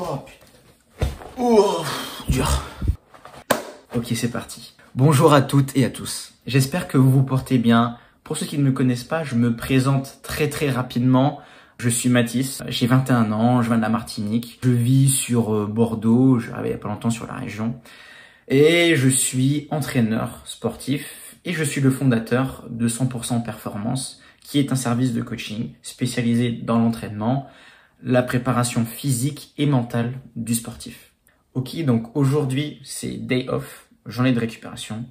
Oh putain. Oh, dur. Ok, c'est parti. Bonjour à toutes et à tous. J'espère que vous vous portez bien. Pour ceux qui ne me connaissent pas, je me présente très rapidement. Je suis Mathis, j'ai 21 ans, je viens de la Martinique. Je vis sur Bordeaux, je suis arrivé il n'y a pas longtemps sur la région. Et je suis entraîneur sportif et je suis le fondateur de 100% Performance, qui est un service de coaching spécialisé dans l'entraînement, la préparation physique et mentale du sportif. Ok, donc aujourd'hui c'est day off, journée de récupération,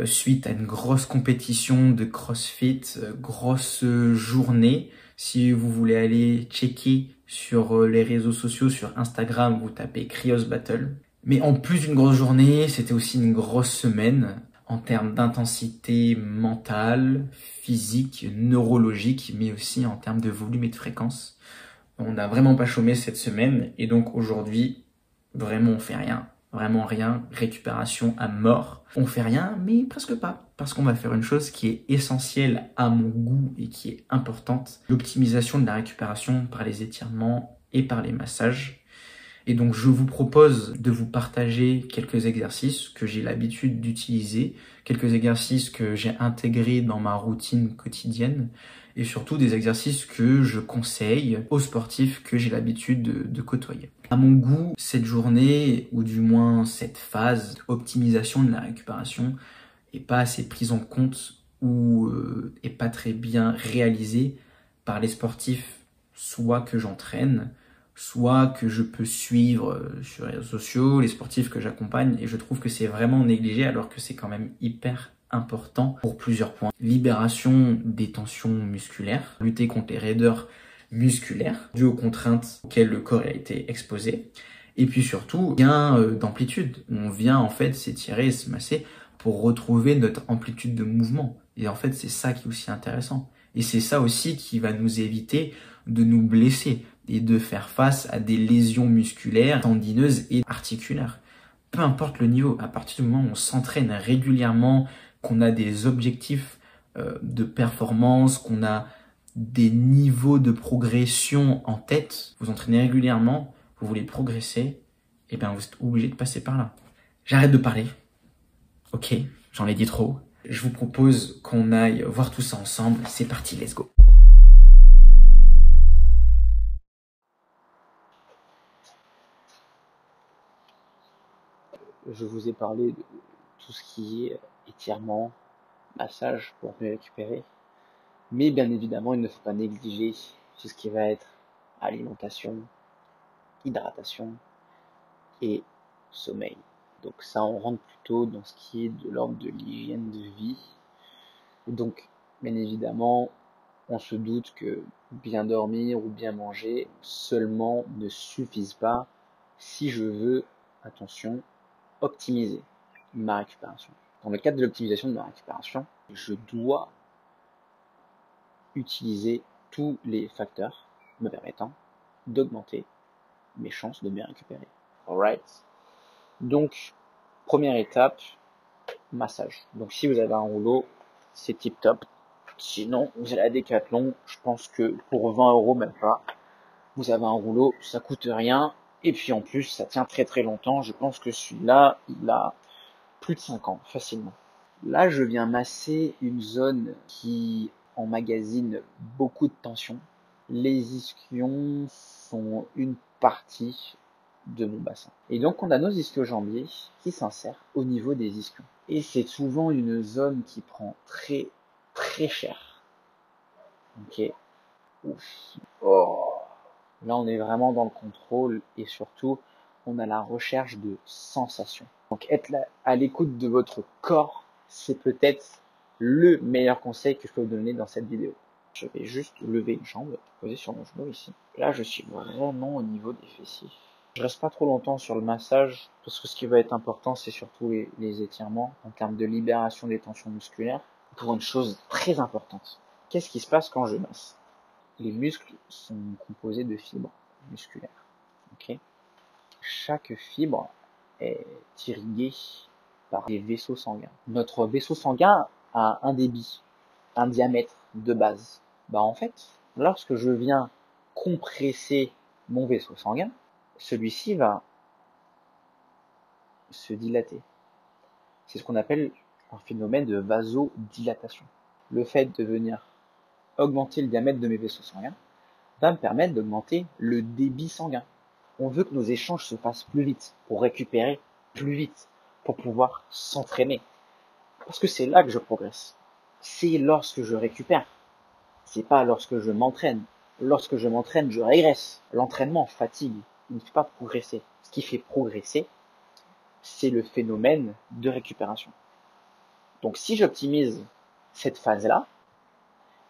suite à une grosse compétition de CrossFit, grosse journée. Si vous voulez aller checker sur les réseaux sociaux, sur Instagram, vous tapez Cryos Battle. Mais en plus d'une grosse journée, c'était aussi une grosse semaine en termes d'intensité mentale, physique, neurologique, mais aussi en termes de volume et de fréquence. On n'a vraiment pas chômé cette semaine et donc aujourd'hui, vraiment on fait rien. Vraiment rien, récupération à mort. On fait rien, mais presque pas. Parce qu'on va faire une chose qui est essentielle à mon goût et qui est importante. L'optimisation de la récupération par les étirements et par les massages. Et donc je vous propose de vous partager quelques exercices que j'ai l'habitude d'utiliser, quelques exercices que j'ai intégrés dans ma routine quotidienne et surtout des exercices que je conseille aux sportifs que j'ai l'habitude de côtoyer. À mon goût, cette journée, ou du moins cette phase d'optimisation de la récupération, n'est pas assez prise en compte ou est pas très bien réalisée par les sportifs, soit que j'entraîne, soit que je peux suivre sur les réseaux sociaux, les sportifs que j'accompagne, et je trouve que c'est vraiment négligé alors que c'est quand même hyper important pour plusieurs points. Libération des tensions musculaires, lutter contre les raideurs musculaires dues aux contraintes auxquelles le corps a été exposé, et puis surtout gain d'amplitude. On vient en fait s'étirer et se masser pour retrouver notre amplitude de mouvement. Et en fait c'est ça qui est aussi intéressant. Et c'est ça aussi qui va nous éviter de nous blesser et de faire face à des lésions musculaires, tendineuses et articulaires. Peu importe le niveau, à partir du moment où on s'entraîne régulièrement, qu'on a des objectifs de performance, qu'on a des niveaux de progression en tête, vous entraînez régulièrement, vous voulez progresser, et bien vous êtes obligé de passer par là. J'arrête de parler. Ok, j'en ai dit trop. Je vous propose qu'on aille voir tout ça ensemble. C'est parti, let's go. Je vous ai parlé de tout ce qui est étirement, massage pour mieux récupérer. Mais bien évidemment, il ne faut pas négliger tout ce qui va être alimentation, hydratation et sommeil. Donc ça, on rentre plutôt dans ce qui est de l'ordre de l'hygiène de vie. Donc, bien évidemment, on se doute que bien dormir ou bien manger seulement ne suffisent pas si je veux, attention, optimiser ma récupération. Dans le cadre de l'optimisation de ma récupération, je dois utiliser tous les facteurs me permettant d'augmenter mes chances de bien récupérer. Alright. Donc, première étape, massage. Donc, si vous avez un rouleau, c'est tip top. Sinon, vous allez à Decathlon. Je pense que pour 20 €, même pas, vous avez un rouleau, ça coûte rien. Et puis en plus, ça tient très longtemps. Je pense que celui-là, il a plus de 5 ans, facilement. Là, je viens masser une zone qui emmagasine beaucoup de tension. Les ischions sont une partie de mon bassin. Et donc, on a nos ischio-jambiers qui s'insèrent au niveau des ischions. Et c'est souvent une zone qui prend très cher. Ok. Ouf. Oh. Là, on est vraiment dans le contrôle et surtout, on a la recherche de sensations. Donc, être là, à l'écoute de votre corps, c'est peut-être le meilleur conseil que je peux vous donner dans cette vidéo. Je vais juste lever une jambe, poser sur mon genou ici. Là, je suis vraiment au niveau des fessiers. Je reste pas trop longtemps sur le massage parce que ce qui va être important, c'est surtout les étirements en termes de libération des tensions musculaires. Pour une chose très importante, qu'est-ce qui se passe quand je masse? Les muscles sont composés de fibres musculaires. Okay. Chaque fibre est irriguée par des vaisseaux sanguins. Notre vaisseau sanguin a un débit, un diamètre de base. En fait, lorsque je viens compresser mon vaisseau sanguin, celui-ci va se dilater. C'est ce qu'on appelle un phénomène de vasodilatation. Le fait de venir augmenter le diamètre de mes vaisseaux sanguins va me permettre d'augmenter le débit sanguin. On veut que nos échanges se fassent plus vite, pour récupérer plus vite, pour pouvoir s'entraîner. Parce que c'est là que je progresse. C'est lorsque je récupère. C'est pas lorsque je m'entraîne. Lorsque je m'entraîne, je régresse. L'entraînement fatigue. Il ne fait pas progresser. Ce qui fait progresser, c'est le phénomène de récupération. Donc si j'optimise cette phase-là,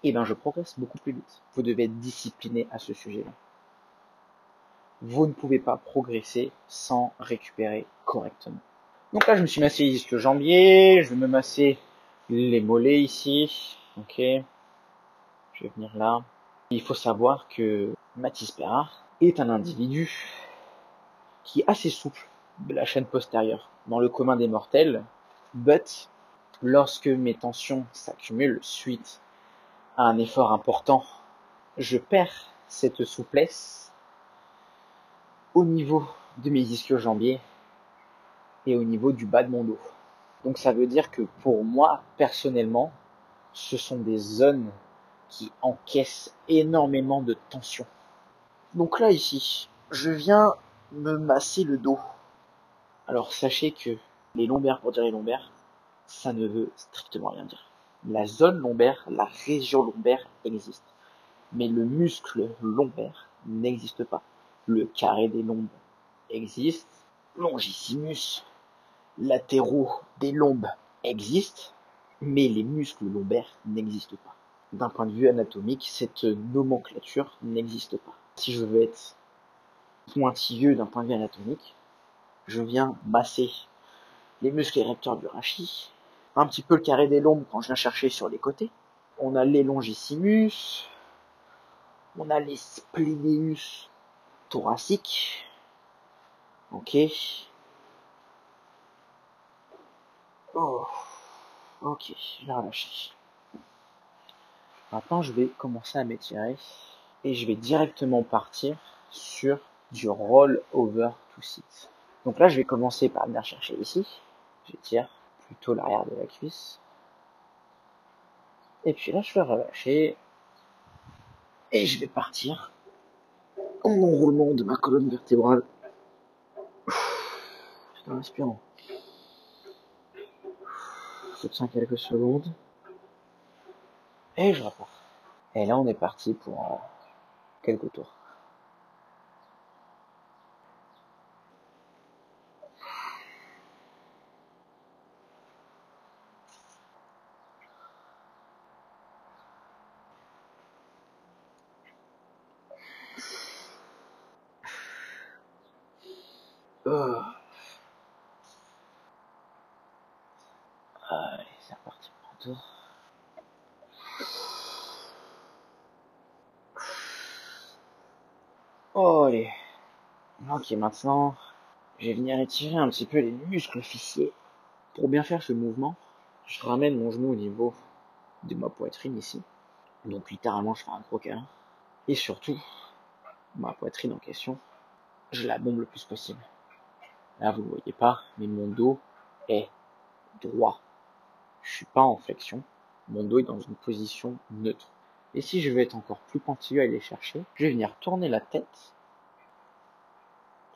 eh ben je progresse beaucoup plus vite. Vous devez être discipliné à ce sujet-là. Vous ne pouvez pas progresser sans récupérer correctement. Donc là, je me suis massé les ischio-jambiers, je vais me masser les mollets ici. Ok, je vais venir là. Il faut savoir que Mathis Perard est un individu qui est assez souple de la chaîne postérieure dans le commun des mortels, but lorsque mes tensions s'accumulent suite à un effort important, je perds cette souplesse au niveau de mes ischio-jambiers et au niveau du bas de mon dos. Donc ça veut dire que pour moi, personnellement, ce sont des zones qui encaissent énormément de tension. Donc là, ici, je viens me masser le dos. Alors sachez que les lombaires, pour dire les lombaires, ça ne veut strictement rien dire. La zone lombaire, la région lombaire existe. Mais le muscle lombaire n'existe pas. Le carré des lombes existe. Longissimus latéraux des lombes existent. Mais les muscles lombaires n'existent pas. D'un point de vue anatomique, cette nomenclature n'existe pas. Si je veux être pointilleux d'un point de vue anatomique, je viens masser les muscles érecteurs du rachis, un petit peu le carré des lombes quand je viens chercher sur les côtés. On a les longissimus, on a les splénéus thoraciques. Ok. Oh. Ok, je vais relâcher. Maintenant, je vais commencer à m'étirer et je vais directement partir sur du roll over to sit. Donc là, je vais commencer par venir chercher ici. J'étire plutôt l'arrière de la cuisse. Et puis là, je vais relâcher. Et je vais partir en enroulement de ma colonne vertébrale. Tout en inspirant. Je tiens quelques secondes. Et je repars. Et là, on est parti pour quelques tours. Oh. Allez, c'est reparti pour un tour. Oh, allez. Ok, maintenant, je vais venir étirer un petit peu les muscles fessiers. Pour bien faire ce mouvement, je ramène mon genou au niveau de ma poitrine ici. Donc littéralement, je fais un gros câlin. Et surtout, ma poitrine en question, je la bombe le plus possible. Là, vous ne voyez pas, mais mon dos est droit. Je suis pas en flexion. Mon dos est dans une position neutre. Et si je veux être encore plus pointilleux à aller chercher, je vais venir tourner la tête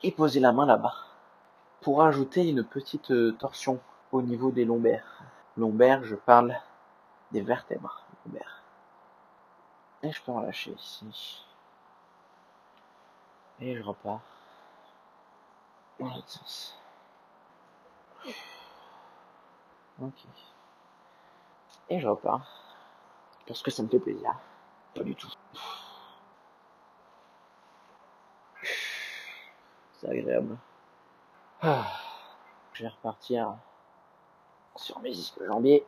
et poser la main là-bas pour ajouter une petite torsion au niveau des lombaires. Lombaires, je parle des vertèbres lombaires. Et je peux relâcher ici. Et je repars dans l'autre sens. Ok. Et je repars. Parce que ça me fait plaisir. Pas du tout. C'est agréable. Je vais repartir sur mes ischio-jambiers.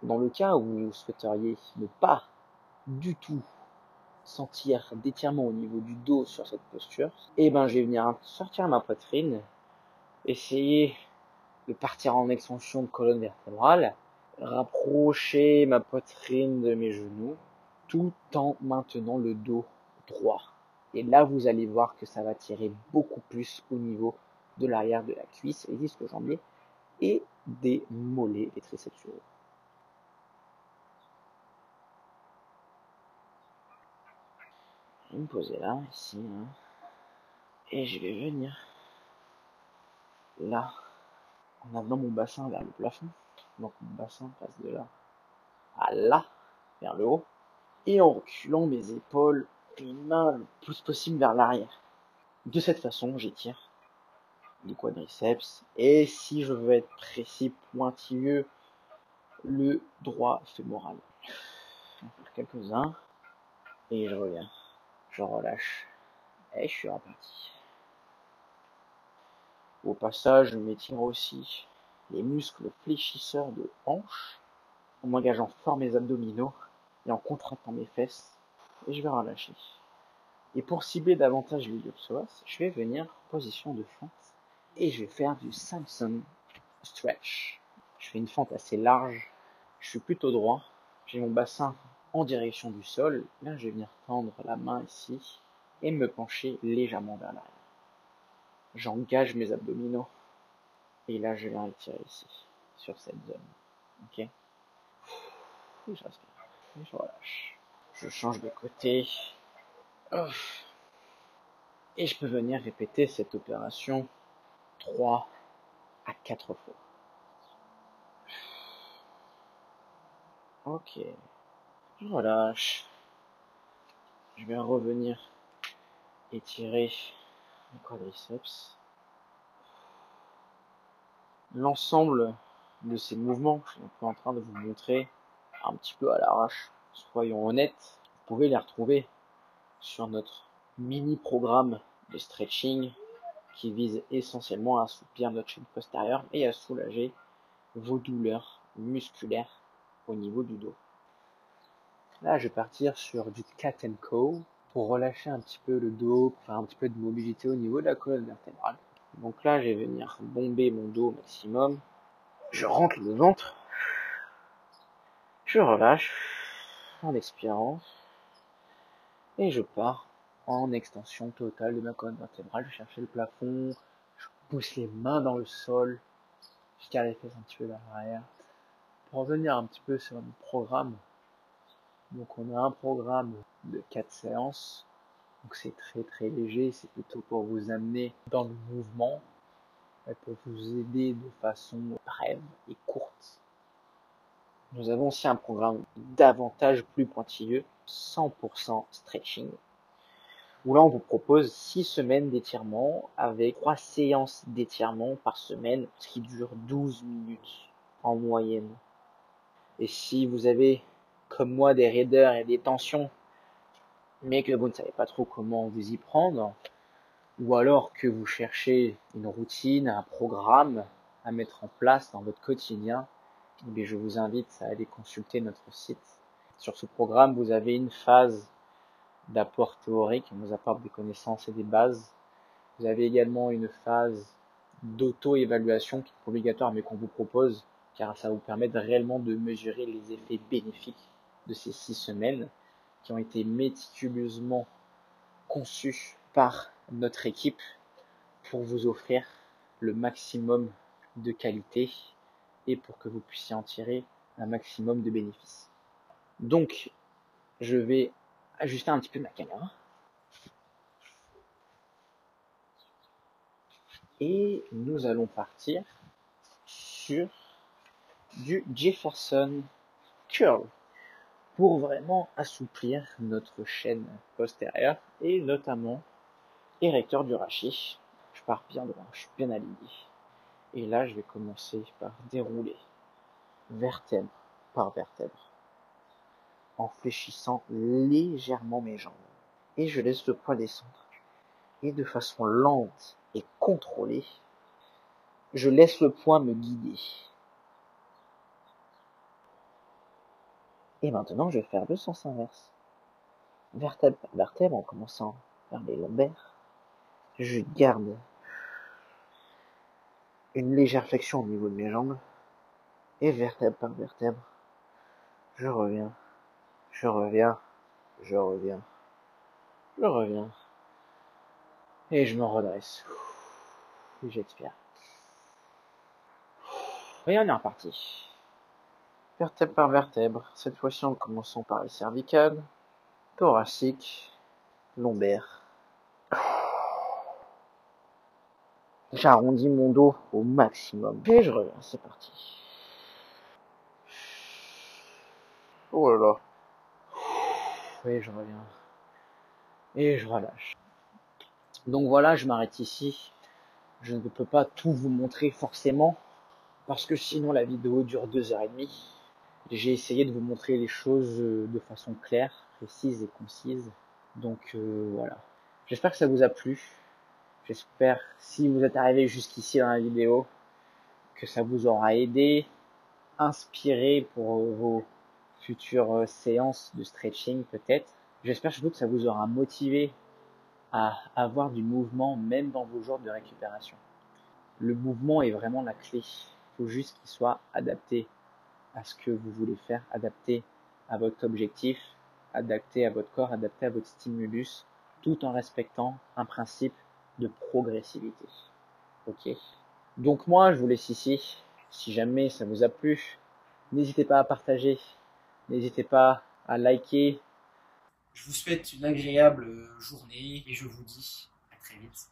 Dans le cas où vous souhaiteriez ne pas du tout sentir d'étirement au niveau du dos sur cette posture, et ben je vais venir sortir ma poitrine, essayer de partir en extension de colonne vertébrale, rapprocher ma poitrine de mes genoux, tout en maintenant le dos droit. Et là, vous allez voir que ça va tirer beaucoup plus au niveau de l'arrière de la cuisse, les disques jambiers et des mollets, des triceps suréaux. Je vais me poser là, ici, hein, et je vais venir là, en amenant mon bassin vers le plafond. Donc mon bassin passe de là à là, vers le haut, et en reculant mes épaules et mes mains le plus possible vers l'arrière. De cette façon, j'étire les quadriceps, et si je veux être précis, pointilleux, le droit fémoral. Je vais en faire quelques-uns, et je reviens. Je relâche, et je suis reparti. Au passage, je m'étire aussi les muscles fléchisseurs de hanche, en m'engageant fort mes abdominaux et en contractant mes fesses, et je vais relâcher. Et pour cibler davantage les psoas, je vais venir en position de fente et je vais faire du Samson stretch. Je fais une fente assez large, je suis plutôt droit, j'ai mon bassin en direction du sol. Là, je vais venir tendre la main ici et me pencher légèrement vers l'arrière. J'engage mes abdominaux et là, je viens étirer ici, sur cette zone. Ok? Et je respire. Et je relâche. Je change de côté. Et je peux venir répéter cette opération 3 à 4 fois. Ok. Je relâche. Je vais revenir étirer le quadriceps. L'ensemble de ces mouvements, je suis un peu en train de vous montrer un petit peu à l'arrache. Soyons honnêtes, vous pouvez les retrouver sur notre mini-programme de stretching qui vise essentiellement à assouplir notre chaîne postérieure et à soulager vos douleurs musculaires au niveau du dos. Là, je vais partir sur du cat and cow pour relâcher un petit peu le dos, pour faire un petit peu de mobilité au niveau de la colonne vertébrale. Donc là, je vais venir bomber mon dos au maximum. Je rentre le ventre. Je relâche en expirant. Et je pars en extension totale de ma colonne vertébrale. Je vais chercher le plafond. Je pousse les mains dans le sol. Je tire les fesses un petit peu vers l'arrière. Pour revenir un petit peu sur le programme. Donc on a un programme de 4 séances. Donc c'est très très léger, c'est plutôt pour vous amener dans le mouvement, pour vous aider de façon brève et courte. Nous avons aussi un programme davantage plus pointilleux, 100% stretching, où là on vous propose 6 semaines d'étirement avec 3 séances d'étirement par semaine, ce qui dure 12 minutes en moyenne. Et si vous avez, comme moi, des raideurs et des tensions, mais que vous ne savez pas trop comment vous y prendre, ou alors que vous cherchez une routine, un programme à mettre en place dans votre quotidien, eh je vous invite à aller consulter notre site. Sur ce programme, vous avez une phase d'apport théorique, on vous apporte des connaissances et des bases. Vous avez également une phase d'auto-évaluation qui est obligatoire mais qu'on vous propose, car ça vous permet réellement de mesurer les effets bénéfiques de ces 6 semaines qui ont été méticuleusement conçus par notre équipe pour vous offrir le maximum de qualité et pour que vous puissiez en tirer un maximum de bénéfices. Donc, je vais ajuster un petit peu ma caméra. Et nous allons partir sur du Jefferson Curl pour vraiment assouplir notre chaîne postérieure et notamment érecteur du rachis. Je pars bien droit, je suis bien aligné. Et là, je vais commencer par dérouler vertèbre par vertèbre en fléchissant légèrement mes jambes. Et je laisse le poids descendre. Et de façon lente et contrôlée, je laisse le poids me guider. Et maintenant, je vais faire le sens inverse. Vertèbre par vertèbre, en commençant par les lombaires. Je garde une légère flexion au niveau de mes jambes. Et vertèbre par vertèbre, je reviens, je reviens, je reviens, je reviens. Et je me redresse. Et j'expire. Et on est reparti. Vertèbre par vertèbre, cette fois-ci en commençant par les cervicales, thoraciques, lombaires. J'arrondis mon dos au maximum. Et je reviens, c'est parti. Oh là là. Et je reviens. Et je relâche. Donc voilà, je m'arrête ici. Je ne peux pas tout vous montrer forcément, parce que sinon la vidéo dure 2h30. J'ai essayé de vous montrer les choses de façon claire, précise et concise. Donc voilà. J'espère que ça vous a plu. J'espère, si vous êtes arrivé jusqu'ici dans la vidéo, que ça vous aura aidé, inspiré pour vos futures séances de stretching peut-être. J'espère surtout que ça vous aura motivé à avoir du mouvement même dans vos jours de récupération. Le mouvement est vraiment la clé. Il faut juste qu'il soit adapté à ce que vous voulez faire, adapté à votre objectif, adapté à votre corps, adapté à votre stimulus, tout en respectant un principe de progressivité. Ok. Donc moi, je vous laisse ici. Si jamais ça vous a plu, n'hésitez pas à partager, n'hésitez pas à liker. Je vous souhaite une agréable journée et je vous dis à très vite.